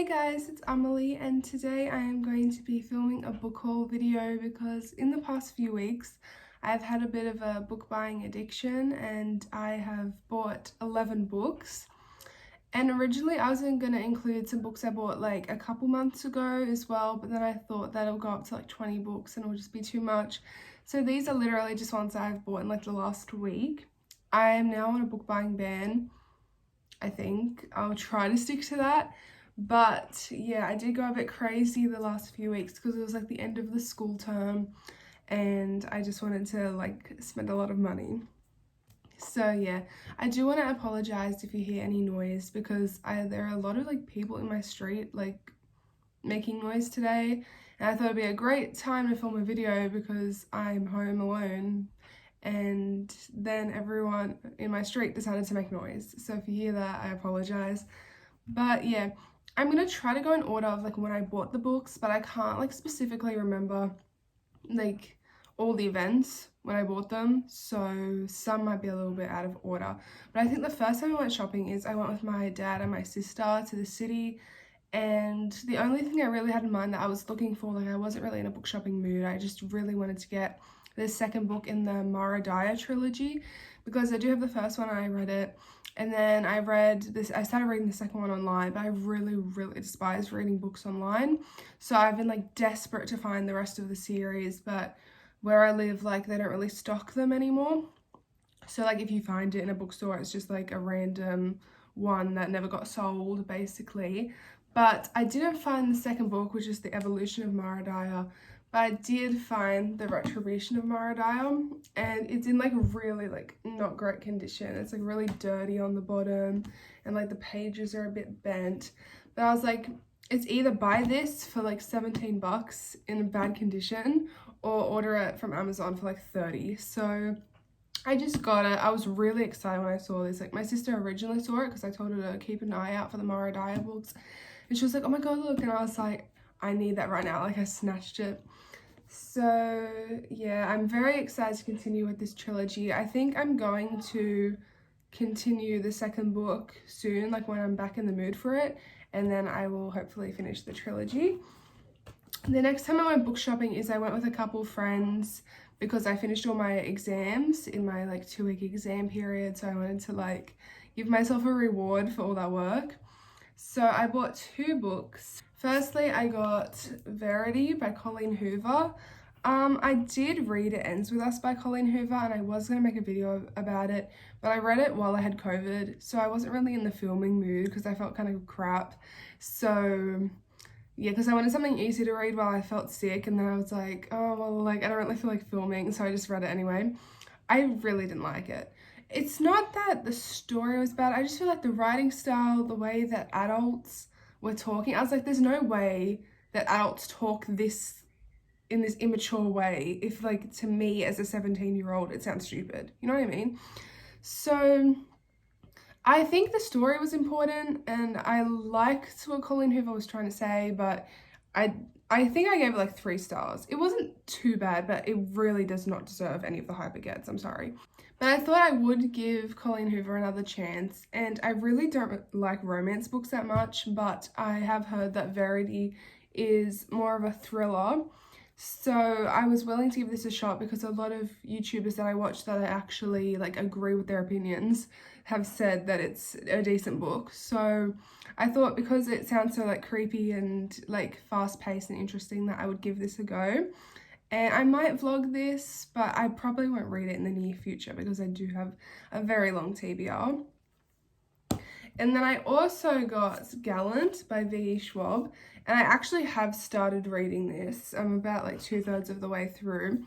Hey guys, it's Amelie and today I am going to be filming a book haul video because in the past few weeks I've had a bit of a book buying addiction and I have bought 11 books. And originally I was going to include some books I bought like a couple months ago as well, but then I thought that'll go up to like 20 books and it'll just be too much. So these are literally just ones that I've bought in like the last week. I am now on a book buying ban. I think I'll try to stick to that. But yeah, I did go a bit crazy the last few weeks because it was like the end of the school term and I just wanted to like spend a lot of money. So yeah, I do want to apologize if you hear any noise because there are a lot of like people in my street like making noise today, and I thought it'd be a great time to film a video because I'm home alone and then everyone in my street decided to make noise. So if you hear that, I apologize. But yeah, I'm gonna try to go in order of like when I bought the books, but I can't like specifically remember like all the events when I bought them, so some might be a little bit out of order. But I think the first time I went shopping is I went with my dad and my sister to the city, and the only thing I really had in mind that I was looking for, like I wasn't really in a book shopping mood, I just really wanted to get the second book in the Mara Dyer trilogy because I do have the first one and I read it, and then I started reading the second one online, but I really despise reading books online, so I've been like desperate to find the rest of the series, but where I live, like they don't really stock them anymore. So like if you find it in a bookstore, it's just like a random one that never got sold basically. But I didn't find the second book, which is The Evolution of Mara Dyer, but I did find The Retribution of Mara Dyer, and it's in like really like not great condition. It's like really dirty on the bottom and like the pages are a bit bent. But I was like, it's either buy this for like 17 bucks in bad condition or order it from Amazon for like 30. So I just got it. I was really excited when I saw this. Like my sister originally saw it because I told her to keep an eye out for the Mara Dyer books, and she was like, oh my god, look, and I was like, I need that right now. Like I snatched it. So yeah, I'm very excited to continue with this trilogy. I think I'm going to continue the second book soon, like when I'm back in the mood for it, and then I will hopefully finish the trilogy. The next time I went book shopping is I went with a couple friends because I finished all my exams in my like 2-week exam period, so I wanted to like give myself a reward for all that work. So I bought 2 books. Firstly, I got Verity by Colleen Hoover. I did read It Ends With Us by Colleen Hoover, and I was going to make a video about it, but I read it while I had COVID, so I wasn't really in the filming mood because I felt kind of crap. So yeah, because I wanted something easy to read while I felt sick, and then I was like, oh well, like I don't really feel like filming, so I just read it anyway. I really didn't like it. It's not that the story was bad, I just feel like the writing style, the way that adults were talking, I was like, there's no way that adults talk this in this immature way if like to me as a 17-year-old it sounds stupid, you know what I mean? So I think the story was important and I liked what Colleen Hoover was trying to say, but I think I gave it like 3 stars. It wasn't too bad, but it really does not deserve any of the hype it gets, I'm sorry. But I thought I would give Colleen Hoover another chance, and I really don't like romance books that much, but I have heard that Verity is more of a thriller. So I was willing to give this a shot because a lot of YouTubers that I watch that I actually like agree with their opinions have said that it's a decent book. So I thought because it sounds so like creepy and like fast paced and interesting that I would give this a go. And I might vlog this, but I probably won't read it in the near future because I do have a very long TBR. And then I also got Gallant by V.E. Schwab, and I actually have started reading this. I'm about like 2/3 of the way through.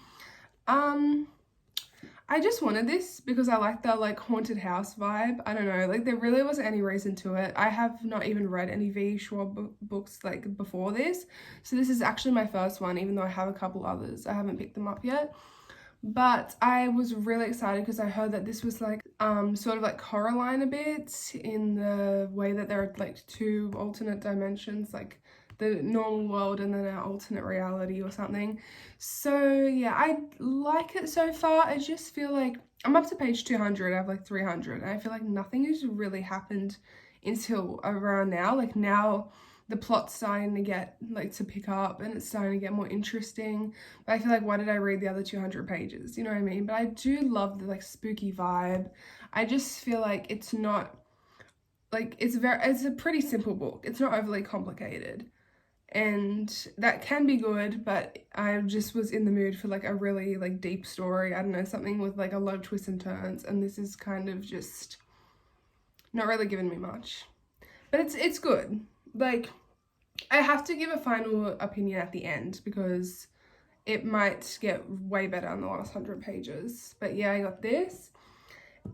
I just wanted this because I like the like haunted house vibe. I don't know, like there really wasn't any reason to it. I have not even read any V.E. Schwab books like before this, so this is actually my first one, even though I have a couple others. I haven't picked them up yet. But I was really excited because I heard that this was like sort of like Coraline a bit in the way that there are like 2 alternate dimensions, like the normal world and then our alternate reality or something. So yeah, I like it so far. I just feel like I'm up to page 200. I have like 300 and I feel like nothing has really happened until around now. Like now the plot's starting to get like to pick up and it's starting to get more interesting. But I feel like, why did I read the other 200 pages? You know what I mean? But I do love the like spooky vibe. I just feel like it's not like, it's a pretty simple book. It's not overly complicated. And that can be good, but I just was in the mood for like a really like deep story. I don't know, something with like a lot of twists and turns, and this is kind of just not really giving me much. But it's good. Like, I have to give a final opinion at the end because it might get way better in the last 100 pages. But yeah, I got this.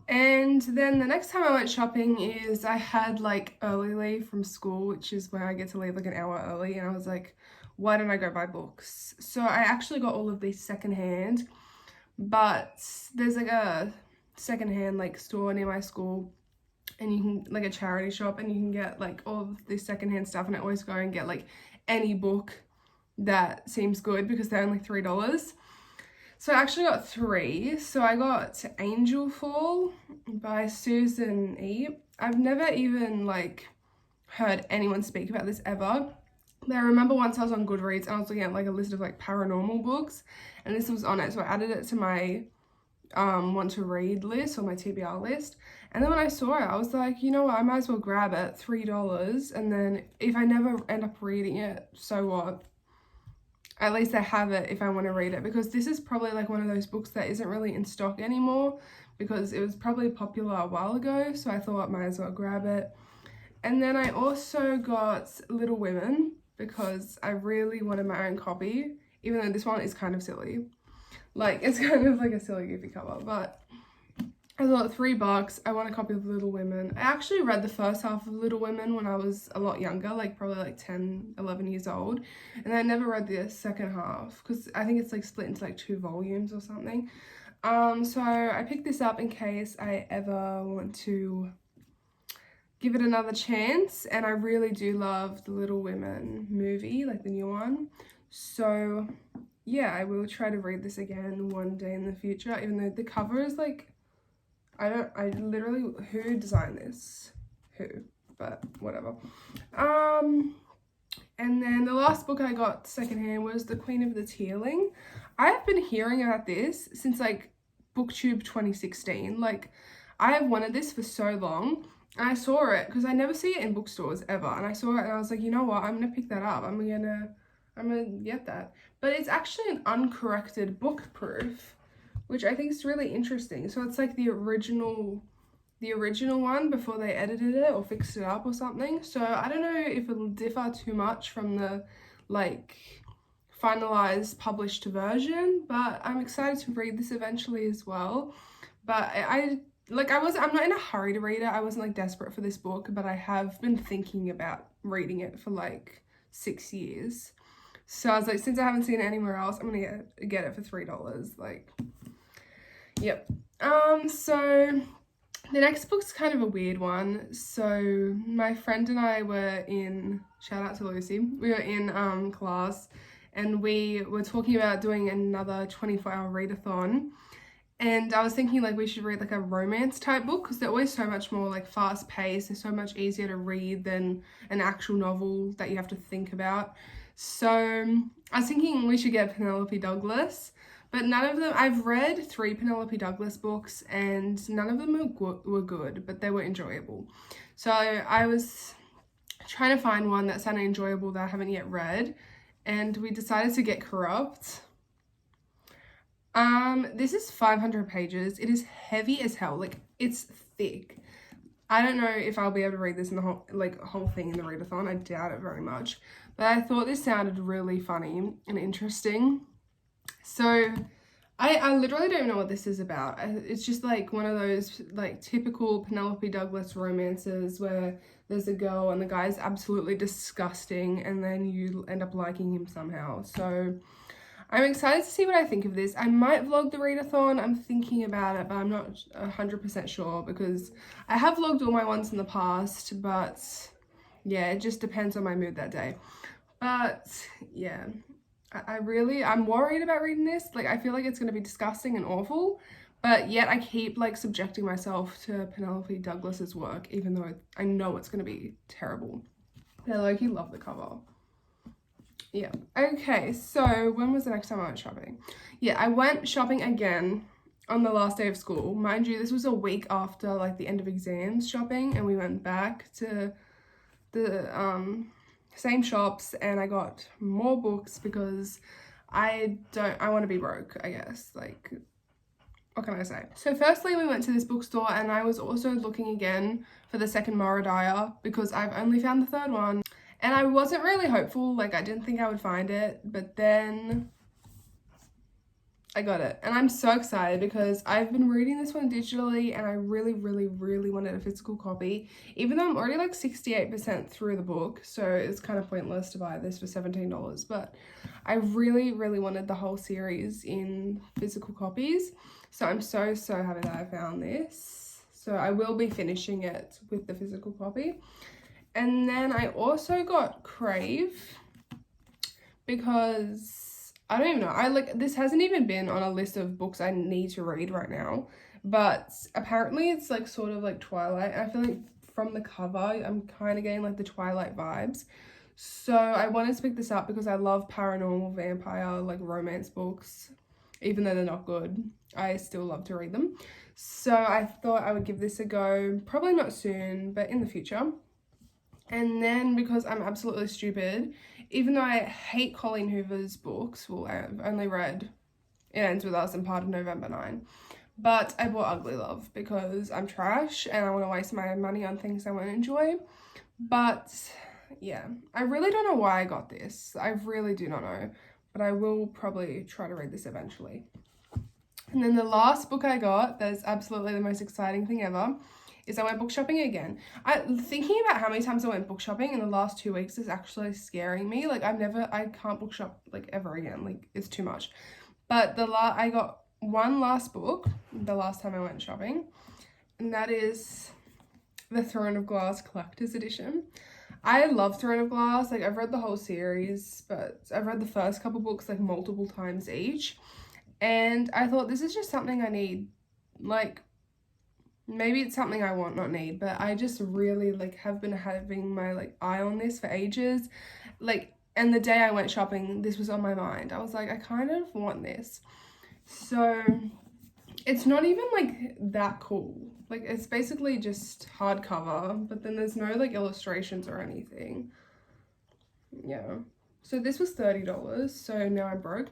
And then the next time I went shopping is I had like early leave from school, which is where I get to leave like an hour early, and I was like, why don't I go buy books? So I actually got all of these secondhand, but there's like a secondhand like store near my school, and you can, like a charity shop, and you can get like all of this secondhand stuff, and I always go and get like any book that seems good because they're only $3. So I actually got 3. So I got Angel Fall by Susan E. I've never even like heard anyone speak about this ever. But I remember once I was on Goodreads and I was looking at like a list of like paranormal books, and this was on it. So I added it to my want to read list, or my TBR list. And then when I saw it, I was like, you know what, I might as well grab it, $3. And then if I never end up reading it, so what? At least I have it if I want to read it, because this is probably like one of those books that isn't really in stock anymore because it was probably popular a while ago, so I thought I might as well grab it. And then I also got Little Women because I really wanted my own copy, even though this one is kind of silly. Like, it's kind of like a silly goofy cover, but I thought $3, I want a copy of Little Women. I actually read the first half of Little Women when I was a lot younger, like probably like 10, 11 years old. And I never read the second half because I think it's like split into like 2 volumes or something. So I picked this up in case I ever want to give it another chance. And I really do love the Little Women movie, like the new one. So yeah, I will try to read this again one day in the future, even though the cover is like, I literally, who designed this? Who? But whatever. And then the last book I got secondhand was The Queen of the Tearling. I have been hearing about this since like BookTube 2016. Like, I have wanted this for so long, and I saw it because I never see it in bookstores ever. And I saw it and I was like, you know what? I'm gonna pick that up. I'm gonna get that. But it's actually an uncorrected book proof, which I think is really interesting. So it's like the original one before they edited it or fixed it up or something. So I don't know if it'll differ too much from the like finalized published version, but I'm excited to read this eventually as well. But I'm not in a hurry to read it. I wasn't like desperate for this book, but I have been thinking about reading it for like 6 years. So I was like, since I haven't seen it anywhere else, I'm gonna get it for $3. Like, yep. So the next book's kind of a weird one. So my friend and I were in, shout out to Lucy, we were in class, and we were talking about doing another 24-hour readathon. And I was thinking like we should read like a romance type book because they're always so much more like fast paced. They're so much easier to read than an actual novel that you have to think about. So I was thinking we should get Penelope Douglas. But none of them, I've read 3 Penelope Douglas books and none of them were good, but they were enjoyable. So I was trying to find one that sounded enjoyable that I haven't yet read, and we decided to get Corrupt. This is 500 pages. It is heavy as hell. Like, it's thick. I don't know if I'll be able to read this in the whole thing in the readathon. I doubt it very much. But I thought this sounded really funny and interesting. So I literally don't know what this is about. It's just like one of those like typical Penelope Douglas romances where there's a girl and the guy's absolutely disgusting and then you end up liking him somehow. So I'm excited to see what I think of this. I might vlog the readathon. I'm thinking about it, but I'm not 100% sure because I have vlogged all my ones in the past, but yeah, it just depends on my mood that day. But yeah, I'm worried about reading this. Like, I feel like it's going to be disgusting and awful, but yet I keep like subjecting myself to Penelope Douglas's work, even though I know it's going to be terrible. They low-key love the cover. Yeah. Okay, so when was the next time I went shopping? Yeah, I went shopping again on the last day of school. Mind you, this was a week after like the end of exams shopping, and we went back to the same shops and I got more books because I want to be broke, I guess. Like, what can I say? So firstly, we went to this bookstore and I was also looking again for the second Mara Dyer because I've only found the third one. And I wasn't really hopeful, like I didn't think I would find it, but then I got it. And I'm so excited because I've been reading this one digitally and I really, really, really wanted a physical copy, even though I'm already like 68% through the book, so it's kind of pointless to buy this for $17, but I really, really wanted the whole series in physical copies. So I'm so, so happy that I found this. So I will be finishing it with the physical copy. And then I also got Crave because I don't even know. This hasn't even been on a list of books I need to read right now, but apparently it's like sort of like Twilight. I feel like from the cover, I'm kind of getting like the Twilight vibes. So I wanted to pick this up because I love paranormal vampire like romance books. Even though they're not good, I still love to read them. So I thought I would give this a go. Probably not soon, but in the future. And then because I'm absolutely stupid, even though I hate Colleen Hoover's books, well, I've only read It Ends With Us and part of November 9, but I bought Ugly Love because I'm trash and I want to waste my money on things I won't enjoy. But yeah, I really don't know why I got this. I really do not know, but I will probably try to read this eventually. And then the last book I got, that's absolutely the most exciting thing ever, is I went book shopping again. Thinking about how many times I went book shopping in the last 2 weeks is actually scaring me. Like I can't book shop like ever again. Like it's too much. But I got one last book the last time I went shopping, and that is the Throne of Glass Collector's Edition. I love Throne of Glass. Like I've read the whole series, but I've read the first couple books like multiple times each. And I thought this is just something I need. Like maybe it's something I want, not need, but I just really like have been having my like eye on this for ages. Like, and the day I went shopping, this was on my mind. I was like, I kind of want this. So it's not even like that cool. Like it's basically just hardcover, but then there's no like illustrations or anything. Yeah. So this was $30, so now I'm broke.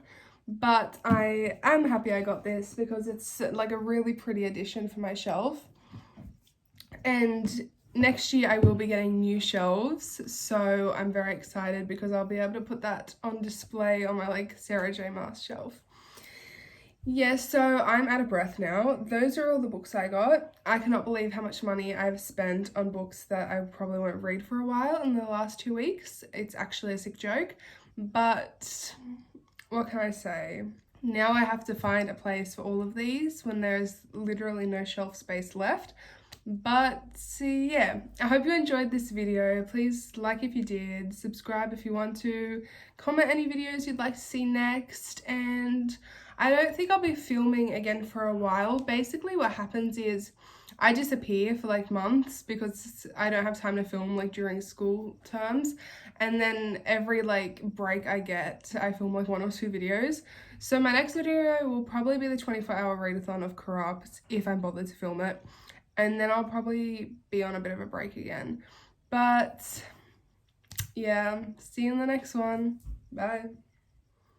But I am happy I got this because it's like a really pretty addition for my shelf. And next year I will be getting new shelves, so I'm very excited because I'll be able to put that on display on my like Sarah J Maas shelf. Yes, so I'm out of breath now. Those are all the books I got. I cannot believe how much money I've spent on books that I probably won't read for a while in the last 2 weeks. It's actually a sick joke, but what can I say? Now I have to find a place for all of these when there's literally no shelf space left. But yeah, I hope you enjoyed this video. Please like if you did, subscribe if you want to, comment any videos you'd like to see next, and I don't think I'll be filming again for a while. Basically what happens is I disappear for like months because I don't have time to film like during school terms, and then every like break I get I film like 1 or 2 videos. So my next video will probably be the 24-hour readathon of Corrupt if I'm bothered to film it, and then I'll probably be on a bit of a break again. But yeah, see you in the next one. Bye.